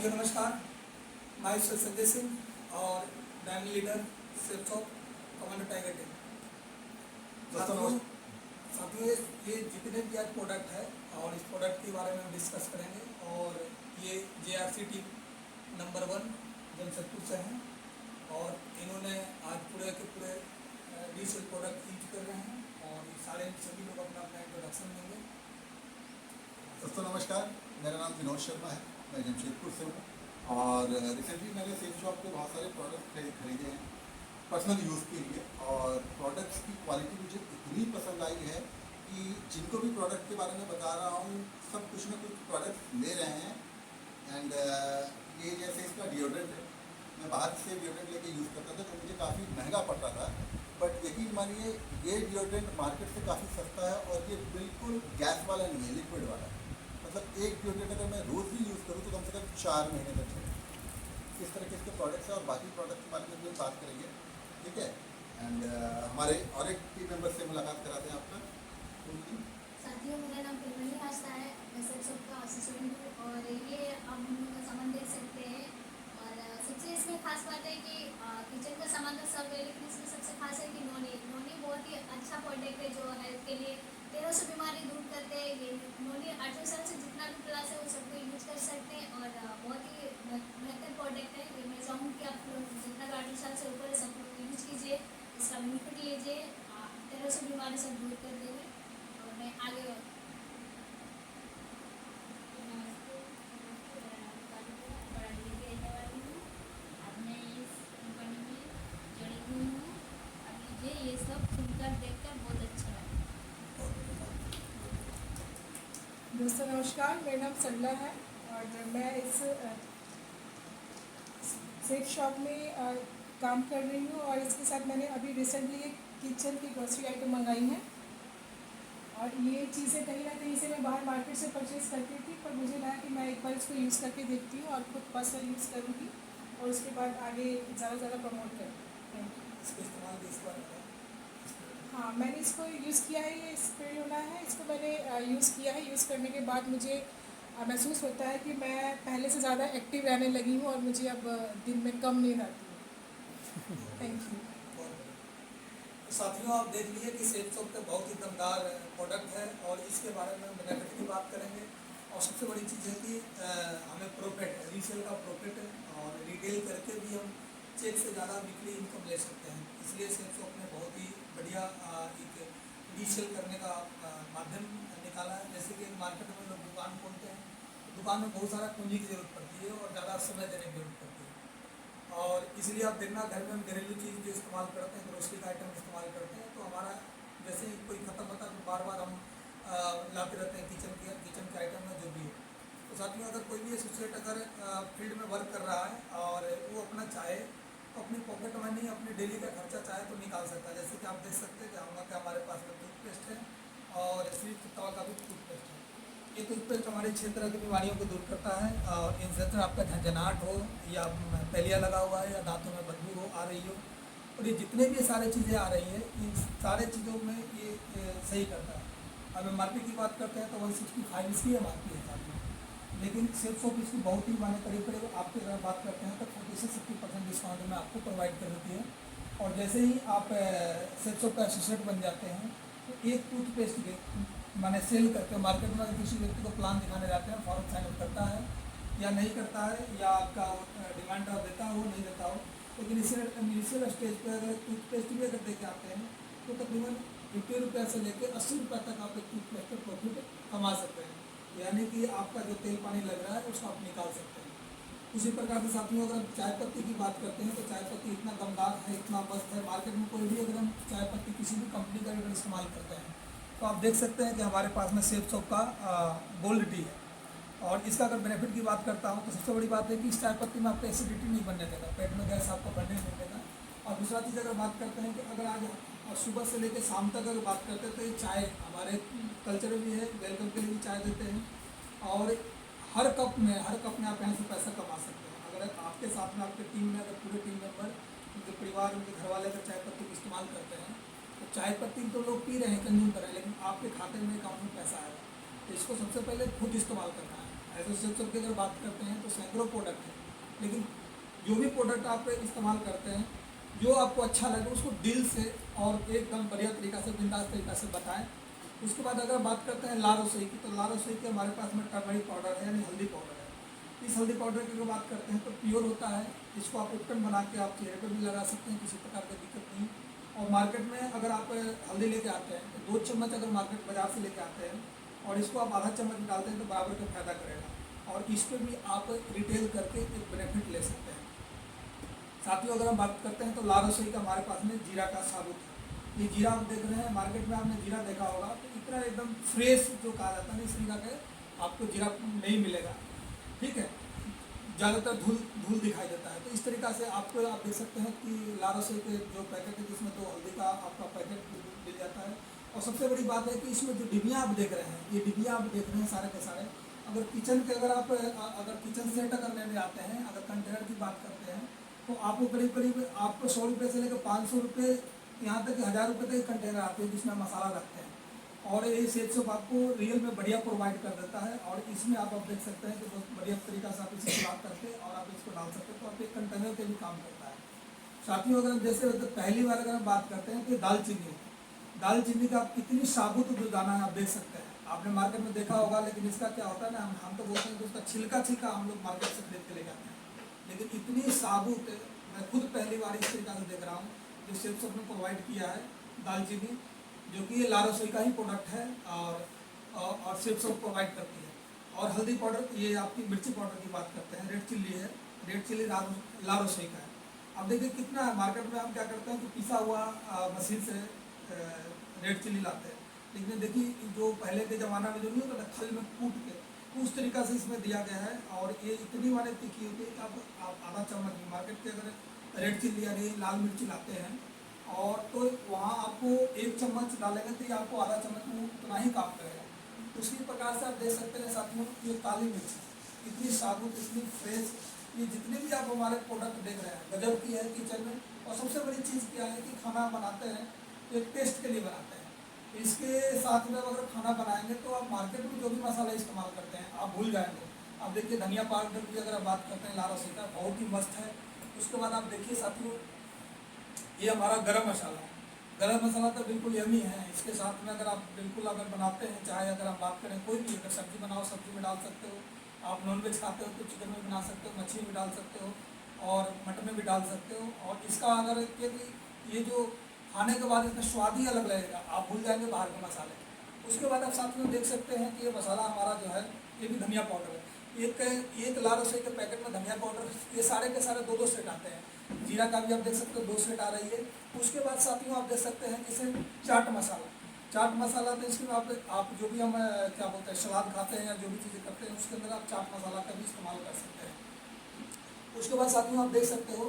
साथियों नमस्कार। मैं संजय सिंह और brand leader sales of commando tiger team. साथियों ये जितने भी आज प्रोडक्ट है और इस प्रोडक्ट के बारे में हम डिस्कस करेंगे। और ये JRC टीम नंबर 1 जमशेदपुर से हैं और इन्होंने आज पूरे के पूरे रीसेल प्रोडक्ट यूज कर रहे हैं और ये सारे सभी लोग अपना अपना इंट्रोडक्शन देंगे। दोस्तों नमस्कार, मेरा नाम विनोद शर्मा है, मैं जमशेदपुर से हूँ और रिसेंटली मैंने सेल शॉप पे बहुत सारे प्रोडक्ट खरीदे हैं पर्सनल यूज़ के लिए। और प्रोडक्ट्स की क्वालिटी मुझे इतनी पसंद आई है कि जिनको भी प्रोडक्ट के बारे में बता रहा हूँ सब कुछ ना कुछ प्रोडक्ट ले रहे हैं। एंड ये जैसे इसका डिओड्रेंट है, मैं बाहर से डिओड्रेंट लेके यूज़ करता था जो मुझे काफ़ी महंगा पड़ता था, बट यकीन मानिए ये डिओड्रेंट मार्केट से काफ़ी सस्ता है और ये बिल्कुल गैस वाला नहीं है, लिक्विड वाला है। मतलब एक डिओड्रेंट अगर मैं रोज़ भी यूज़ करूँ तो कम से कम 4 महीने तक चलेगा। इस तरह के इसके प्रोडक्ट्स हैं और बाकी प्रोडक्ट के बारे में भी बात करेंगे, ठीक है। एंड हमारे और एक टीम मेंबर से मुलाकात कराते हैं आपका। साथियों, मेरा नाम पिलमणि आस्था है, मैं सेल्स ऑफ का असिस्टेंट हूँ और ये आप हम लोग का सामान देख सकते हैं। और सबसे इसमें खास बात है कि किचन का सामान तो सब है, लेकिन इसमें सबसे खास है कि नोनी बहुत ही अच्छा प्रोडक्ट है जो हेल्थ के लिए 1300 बीमारी दूर करते हैं। ये नोनी 800 साल से जितना भी प्लस है वो सबको यूज कर सकते हैं और बहुत ही बेहतर प्रोडक्ट है। ये मैं चाहूँगी कि आप लोग जितना भी 800 साल से ऊपर है सब लोग यूज कीजिए, इसका बेनिफिट लीजिए, 1300 बीमारी सब दूर कर देंगे। और मैं आगे ये सब सुनकर देखकर बहुत अच्छा लगा। दोस्तों नमस्कार, मेरा नाम सरला है और मैं इस सेफ शॉप में काम कर रही हूँ और इसके साथ मैंने अभी रिसेंटली एक किचन की ग्रोसरी आइटम मंगाई है। और ये चीज़ें कहीं ना कहीं से मैं बाहर मार्केट से परचेज़ करती थी, पर मुझे लगा कि मैं एक बार इसको यूज़ करके देखती हूँ और खुद पर्सनल यूज़ करूँगी और उसके बाद आगे ज़्यादा प्रमोट करूँगी। Thank you. इसके इस्तेमाल के इस बारे में हाँ, मैंने इसको यूज़ किया है। ये स्पिरुलिना है, इसको मैंने यूज़ किया है। यूज़ करने के बाद मुझे महसूस होता है कि मैं पहले से ज़्यादा एक्टिव रहने लगी हूँ और मुझे अब दिन में कम नींद आती है। Thank you. तो साथियों आप देख लीजिए कि सेल्स ऑफ का बहुत ही दमदार प्रोडक्ट है और इसके बारे में बेनिफिट की बात करेंगे। और सबसे बड़ी चीज़ है कि हमें प्रॉफिट रीसेल का प्रॉफिट और रिटेल करके भी हम चेक से ज़्यादा वीकली इनकम ले सकते हैं। इसलिए सेल्स ऑफ ने बहुत ही बढ़िया एक रीसेल करने का माध्यम निकाला है। जैसे कि मार्केट में लोग दुकान खोलते हैं, दुकान में बहुत सारा पूंजी की जरूरत पड़ती है और ज़्यादा समय देने की जरूरत पड़ती है। और इसलिए आप देखना घर में हम घरेलू चीज़ जो इस्तेमाल करते हैं, ग्रोसरी का आइटम इस्तेमाल करते हैं, तो हमारा जैसे ही कोई ख़त्म होता है तो बार बार हम लाते रहते हैं किचन के आइटम में जो भी हो। तो साथियों अगर कोई भी एसोसिएट अगर फील्ड में वर्क कर रहा है और वो अपना चाहे तो अपनी पॉकेट मनी अपने डेली का खर्चा चाहे तो निकाल सकता है। जैसे कि आप देख सकते हैं कि हमारे पास में टूथपेस्ट है और श्री चित्तौड़ का भी टूथपेस्ट है। ये टूथपेस्ट हमारे क्षेत्र की बीमारियों को दूर करता है और इन क्षेत्र आपका झंझनाहट हो या तैलिया लगा हुआ है या दांतों में बदबू हो आ रही हो और ये जितने भी सारी चीज़ें आ रही है इन सारे चीज़ों में ये सही करता है। अब एमआरपी की बात करते हैं तो 165 इसकी एमआरपी है साथ में, लेकिन सेल्स ऑफ इसकी बहुत ही माने करीब आपके अगर बात करते हैं तो 40 से 60% डिस्काउंट में आपको प्रोवाइड कर देती है। और जैसे ही आप सेल्स ऑफ का एसोसिएट बन जाते हैं तो एक टूथपेस्ट के माने सेल करके मार्केट में अगर किसी व्यक्ति को प्लान दिखाने जाते हैं, फॉर्म साइन अप करता है या नहीं करता है या आपका डिमांड ड्राफ्ट देता हो नहीं देता हो, लेकिन इनिशियल स्टेज पर अगर टूथपेस्ट भी अगर देके आते हैं तो तकरीबन 50 रुपये से लेकर 80 रुपये तक आप एक टूथपेस्ट पर प्रॉफिट कमा सकते हैं। यानी कि आपका जो तेल पानी लग रहा है उसको आप निकाल सकते हैं। उसी प्रकार से साथियों अगर चाय पत्ती की बात करते हैं तो चाय पत्ती इतना दमदार है, इतना मस्त है, मार्केट में कोई भी अगर हम चाय पत्ती किसी भी कंपनी का अगर इस्तेमाल करते हैं तो आप देख सकते हैं कि हमारे पास में सेल्स ऑफ का गोल्ड टी है। और इसका अगर बेनिफिट की बात करता हूँ तो सबसे बड़ी बात है कि इस चाय पत्ती में आपको एसिडिटी नहीं बनने देगा, पेट में गैस आपको बनने नहीं देगा। और दूसरा चीज़ अगर बात करते हैं कि अगर आज सुबह से लेकर शाम तक अगर बात करते हैं तो ये चाय हमारे कल्चर में भी है, वेलकम के लिए भी चाय देते हैं और हर कप में आप यहाँ से पैसा कमा सकते हैं। अगर आपके साथ में आपके टीम में अगर पूरे टीम मेंबर उनके परिवार उनके घर वाले अगर चाय पत्ती को इस्तेमाल करते हैं तो चाय पत्ती तो लोग पी रहे हैं, कंज्यूम कर रहे हैं, लेकिन आपके खाते में अकाउंट में पैसा आएगा। तो इसको सबसे पहले खुद इस्तेमाल करना है। ऐसे सेब सब की अगर बात करते हैं तो सैकड़ों प्रोडक्ट है, लेकिन जो भी प्रोडक्ट आप इस्तेमाल करते हैं जो आपको अच्छा लगे उसको दिल से और एकदम बढ़िया तरीक़ा से बिंदास तरीक़ा से बताएं। उसके बाद अगर बात करते हैं ला रसोई की, तो ला रसोई के हमारे पास में टर्मरिक पाउडर है यानी हल्दी पाउडर है। इस हल्दी पाउडर की अगर बात करते हैं तो प्योर होता है, इसको आप उपटन बना के आप चेहरे पर भी लगा सकते हैं, किसी प्रकार की दिक्कत नहीं। और मार्केट में अगर आप हल्दी लेके आते हैं तो 2 चम्मच अगर मार्केट बाज़ार से लेके आते हैं और इसको आप आधा चम्मच डालते हैं तो बराबर का फ़ायदा करेगा और इस पर भी आप रिटेल करके एक बेनिफिट ले सकते हैं। साथियों अगर हम बात करते हैं तो ला रसोई का हमारे पास में जीरा का साबुत है। ये जीरा आप देख रहे हैं मार्केट में, आपने जीरा देखा होगा तो इतना एकदम फ्रेश जो कहा जाता है इस तरीका के आपको जीरा नहीं मिलेगा, ठीक है, ज़्यादातर धूल दिखाई देता है। तो इस तरीक़ा से आपको आप देख सकते हैं कि ला रसोई के जो पैकेट है जिसमें तो हल्दी का आपका पैकेट मिल जाता है। और सबसे बड़ी बात है कि इसमें जो डिबिया आप देख रहे हैं, ये डिबिया आप देख रहे हैं सारे के सारे, अगर किचन के अगर किचन सेट अगर लेने आते हैं, अगर कंटेनर की बात करते हैं तो आपको करीब आपको 100 रुपये से लेकर 500 रुपये यहाँ तक 1000 रुपये तक कंटेनर आते हैं जिसमें मसाला रखते हैं। और ये सेब सोप आपको रियल में बढ़िया प्रोवाइड कर देता है और इसमें आप देख सकते हैं कि बहुत बढ़िया तरीक़ा से आप इसे इस्तेमाल करके और आप इसको डाल सकते हैं, तो आप एक कंटेनर के भी काम करता है। साथियों अगर जैसे पहली बार अगर हम बात करते हैं तो दालचीनी का आप कितनी साबुत जो दाना है आप देख सकते हैं, आपने मार्केट में देखा होगा, लेकिन इसका क्या होता है ना, हम तो बोलते हैं कि उसका छिलका हम लोग मार्केट से खरीद के ले जाते हैं, लेकिन इतनी साबुत मैं खुद पहली बार इस तरीक़ा से देख रहा हूँ जो सेब सोप ने प्रोवाइड किया है दालचीनी, जो कि ये ला रसोई का ही प्रोडक्ट है और सेब सोप प्रोवाइड करती है। और हल्दी पाउडर, ये आपकी मिर्ची पाउडर की बात करते हैं, रेड चिल्ली है, रेड चिल्ली ला रसोई का है। अब देखिए कितना मार्केट में हम क्या करते हैं कि पिसा हुआ मशीन से रेड चिल्ली लाते हैं, लेकिन देखिए जो पहले के ज़माना में जो नहीं होता था खल में कूट के, तो उस तरीक़ा से इसमें दिया गया है। और ये इतनी माने तीखी होती है कि आप आधा चम्मच मार्केट के अगर रेड चिल्ली यानी लाल मिर्ची लाते हैं और तो वहाँ आपको 1 चम्मच डालेंगे तो ये आपको आधा चम्मच में उतना ही काम करेगा। उसी प्रकार से आप देख सकते हैं साथियों ये काली मिर्च इतनी साबुत, इतनी फ्रेश, ये जितने भी आप हमारे प्रोडक्ट देख रहे हैं गजब की है किचन में। और सबसे बड़ी चीज़ क्या है कि खाना बनाते हैं तो एक टेस्ट के लिए बनाते हैं, इसके साथ में अगर खाना बनाएंगे तो आप मार्केट में जो भी मसाला इस्तेमाल करते हैं आप भूल जाएंगे। आप देखिए धनिया पाउडर की अगर आप बात करते हैं ला रसोई का बहुत ही मस्त है। उसके बाद आप देखिए साथियों ये हमारा गरम मसाला तो बिल्कुल यमी है। इसके साथ में अगर आप बिल्कुल अगर बनाते हैं, चाहे अगर आप बात करें कोई भी अगर सब्जी बनाओ सब्जी में डाल सकते हो, आप नॉनवेज खाते हो तो चिकन में बना सकते हो, मछली में डाल सकते हो और मटन में भी डाल सकते हो। और इसका अगर ये जो खाने के बाद इसका स्वाद ही अलग लगेगा, आप भूल जाएंगे बाहर के मसाले। उसके बाद आप साथ में देख सकते हैं कि ये मसाला हमारा जो है ये भी धनिया पाउडर है। एक ला रसोई के पैकेट में धनिया पाउडर ये सारे के सारे 2-2 सेट आते हैं। जीरा का भी आप देख सकते हो 2 सेट आ रही है। उसके बाद साथियों आप देख सकते हैं जैसे चाट मसाला तो इसमें आप जो भी हम क्या बोलते हैं सलाद खाते हैं या जो भी चीज़ें करते हैं उसके अंदर आप चाट मसाला का भी इस्तेमाल कर सकते हैं। उसके बाद साथियों आप देख सकते हो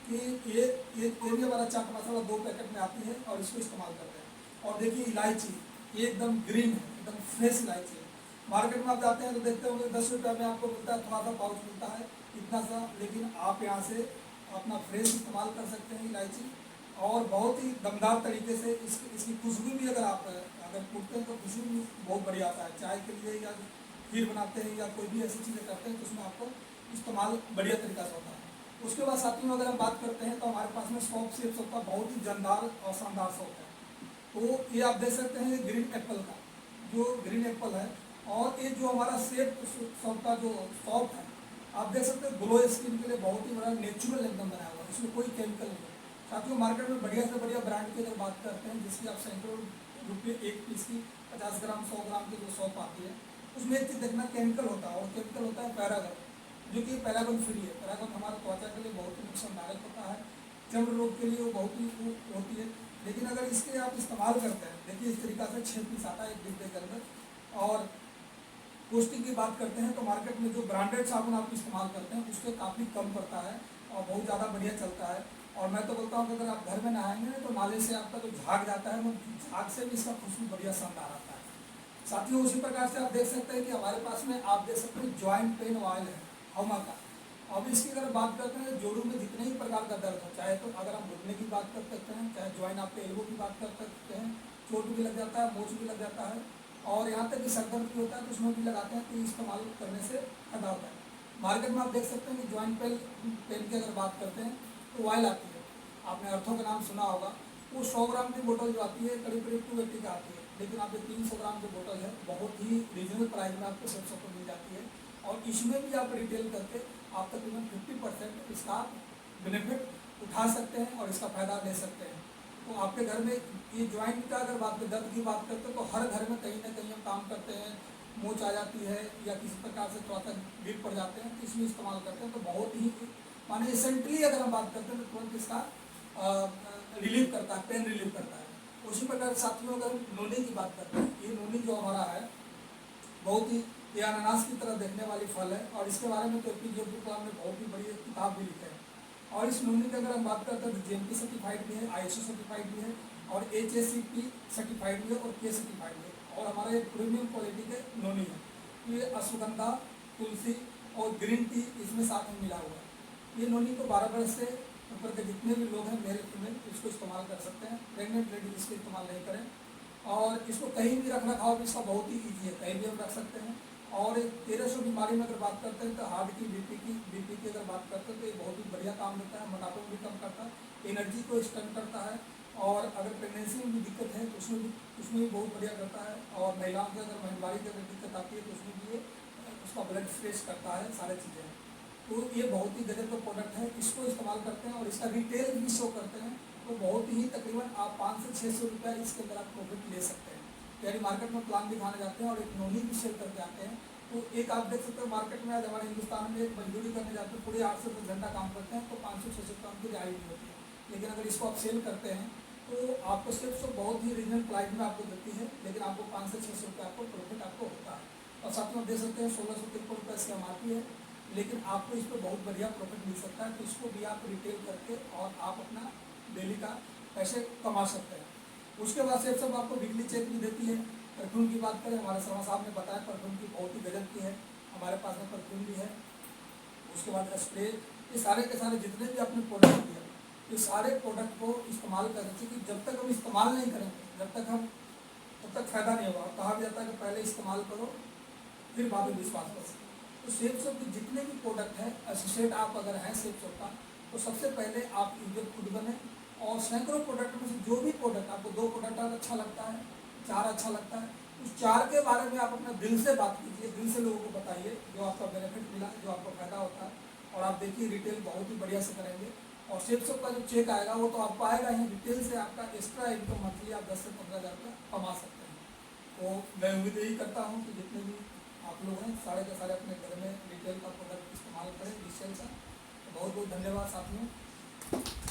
कि ये भी हमारा चाट मसाला 2 पैकेट में आती है और इसको इस्तेमाल करते हैं। और देखिए इलायची ये एकदम ग्रीन है, एकदम फ्रेश इलायची है। मार्केट में आप जाते हैं तो देखते होंगे 10 रुपये में आपको मिलता है, थोड़ा सा पाउच मिलता है इतना सा, लेकिन आप यहाँ से अपना फ्रेश इस्तेमाल कर सकते हैं इलायची। और बहुत ही दमदार तरीके से इसकी खुशबू भी अगर कूटते हैं तो खुशबू भी बहुत बढ़िया आता है। चाय के लिए या खीर बनाते हैं या कोई भी ऐसी चीज़ें करते हैं तो उसमें आपको इस्तेमाल बढ़िया तरीक़ा से होता है। उसके बाद साथियों अगर हम बात करते हैं तो हमारे पास में सेब सोप का बहुत ही जानदार और शानदार सोप है। तो ये आप देख सकते हैं ग्रीन एप्पल का जो ग्रीन एप्पल है। और ये जो हमारा सेब सोप का जो सोप है आप देख सकते हैं ग्लो स्किन के लिए बहुत ही बड़ा नेचुरल एकदम बनाया हुआ है, इसमें कोई केमिकल नहीं है। साथियों मार्केट में बढ़िया से बढ़िया ब्रांड की अगर बात करते हैं जिसकी आप सैकड़ों रुपये एक पीस की 50 ग्राम 100 ग्राम की जो सोप आती है उसमें एक चीज़ देखना केमिकल होता है, और केमिकल होता है पैरागन, जो कि पैरागन फ्री है। पैरागन हमारे त्वचा के लिए बहुत ही नुकसानदायक होता है, चर्म रोग के लिए वो बहुत ही होती है। लेकिन अगर इसके आप इस्तेमाल करते हैं, देखिए इस तरीक़ा से 6 पीस आता है एक डिब्बे के अंदर। और कॉस्टिंग की बात करते हैं तो मार्केट में जो ब्रांडेड साबुन आप इस्तेमाल करते हैं उससे काफ़ी कम पड़ता है और बहुत ज़्यादा बढ़िया चलता है। और मैं तो बोलता हूँ कि अगर आप घर में नहाएंगे तो नाले से आपका जो झाग जाता है वो झाग से भी इसका खुशबू बढ़िया शानदार आता है। साथियों उसी प्रकार से आप देख सकते हैं कि हमारे पास में आप देख सकते हैं जॉइंट पेन ऑयल है हमा का। अब इसकी अगर बात करते हैं जोड़ों में जितने ही प्रकार का दर्द हो, चाहे तो अगर हम घुटने की बात कर सकते हैं, चाहे ज्वाइन आपके एल्बो की बात कर सकते हैं, चोट भी लग जाता है, मोच भी लग जाता है, और यहाँ तक कि सर दर्द भी होता है तो उसमें भी लगाते हैं, तो इस्तेमाल करने से फायदा होता है। मार्केट में आप देख सकते हैं कि ज्वाइंट पेन की अगर बात करते हैं तो ऑयल आती है, आपने अर्थों का नाम सुना होगा। वो 100 ग्राम की बोतल जो आती है करीब करीब 280 की आती है, लेकिन आप ये 300 ग्राम की बोतल है बहुत ही रीजनेबल प्राइस में आपको सेल्स को मिल जाती है। और इसमें भी आप रिटेल करके आप तकरीबन 50% इसका बेनिफिट उठा सकते हैं और इसका फ़ायदा ले सकते हैं। तो आपके घर में ये ज्वाइंट का अगर बात दर्द की बात करते हैं तो हर घर में कहीं ना कहीं हम काम करते हैं, मोच आ जाती है या किसी प्रकार से थोड़ा सा गिर पड़ जाते हैं, तो इसमें इस्तेमाल करते हैं। तो बहुत ही माने रिसेंटली अगर हम बात करते हैं तो तुरंत इसका रिलीव करता है, पेन रिलीव करता है। उसी प्रकार साथियों अगर नोनी की बात करते हैं, ये नोनी जो हमारा है बहुत ही ये अनानास की तरह देखने वाली फल है, और इसके बारे में तो APJ अब्दुल कलाम ने बहुत ही बड़ी किताब भी लिखी है। और इस नोनी की अगर हम बात करते हैं तो GMP सर्टिफाइड भी है, ISO सर्टिफाइड भी है, और HACCP सर्टिफाइड भी है, और K सर्टिफाइड भी है। और हमारा एक प्रीमियम क्वालिटी के नोनी है, ये अश्वगंधा, तुलसी और ग्रीन टी इसमें साथ में मिला हुआ है। ये नोनी को 12 वर्ष से ऊपर के जितने भी लोग हैं मेल फीमेल इसको इस्तेमाल कर सकते हैं। प्रेगनेंट लेडीज इसको इस्तेमाल नहीं करें। और इसको कहीं भी रख रखाव भी इसका बहुत ही ईजी है, कहीं भी हम रख सकते हैं। और 1300 बीमारी में अगर बात करते हैं तो हार्ट की, बीपी की अगर बात करते हैं तो ये बहुत ही बढ़िया काम देता है। मोटापा भी कम करता है, एनर्जी को स्टन करता है, और अगर प्रेगनेंसी में भी दिक्कत है तो उसमें भी बहुत बढ़िया करता है। और महिलाओं की अगर महिलावारी की अगर दिक्कत आती है तो उसमें भी ये उसका ब्लड फ्रेश करता है, सारी चीज़ें। तो ये बहुत ही गजब का प्रोडक्ट है, इसको इस्तेमाल करते हैं और इसका रिटेल भी शो करते हैं। तो बहुत ही तकरीबन आप 500 से 600 रुपया इसके अंदर आप प्रॉफिट ले सकते हैं। यानी मार्केट में प्लान दिखाने जाते हैं और एक नोनी भी सेल करके आते हैं। तो एक आप देख सकते हो मार्केट में आज हमारे हिंदुस्तान में एक मजदूरी करने जाते हैं, पूरे 8 से 10 घंटा काम करते हैं, तो 500-600 रुपये उनकी रिहाई नहीं होती है। लेकिन अगर इसको आप सेल करते हैं तो आपको सिर्फ बहुत ही रीजनल प्राइस में आपको देती है, लेकिन आपको 500 से 600 रुपये आपको प्रॉफिट आपको होता है। और साथ में आप देख सकते हैं 1653 रुपये इसकी MRP है, लेकिन आपको इस पर बहुत बढ़िया प्रॉफिट मिल सकता है। तो इसको भी आप रिटेल करके और आप अपना डेली का पैसे कमा सकते हैं। उसके बाद से सब आपको वीकली चेक भी देती है। परफ्यूम की बात करें, हमारे शर्मा साहब ने बताया परफ्यूम की बहुत ही गजब की है, हमारे पास में परफ्यूम भी है। उसके बाद स्प्रे, ये सारे के सारे जितने भी अपने प्रोडक्ट हैं ये सारे प्रोडक्ट को इस्तेमाल करने चाहिए। कि जब तक हम इस्तेमाल नहीं करेंगे तब तक फ़ायदा नहीं होगा। कहा भी जाता है कि पहले इस्तेमाल करो फिर बाद में विश्वास करो। तो सेफ शॉप के जितने भी प्रोडक्ट हैं, एसोसिएट आप अगर हैं सेफ शॉप का, तो सबसे पहले आप यूजर खुद बने। और सैकड़ों प्रोडक्ट में से जो भी प्रोडक्ट आपको 2 प्रोडक्ट अच्छा लगता है, 4 अच्छा लगता है, उस 4 के बारे में आप अपना दिल से बात कीजिए, दिल से लोगों को बताइए जो आपका बेनिफिट मिला, जो आपको फायदा होता है। और आप देखिए रिटेल बहुत ही बढ़िया से करेंगे। और सेफ शॉप का जो चेक आएगा वो तो आपको आएगा ही, रिटेल से आपका एक्स्ट्रा इनकम मंथली आप 10 से 15 हज़ार रुपये कमा सकते हैं। तो मैं उम्मीद यही करता हूँ कि जितने भी आप लोग हैं सारे के सारे अपने घर में रिटेल का प्रोडक्ट इस्तेमाल करें रीसेल का। तो बहुत बहुत धन्यवाद साथियों।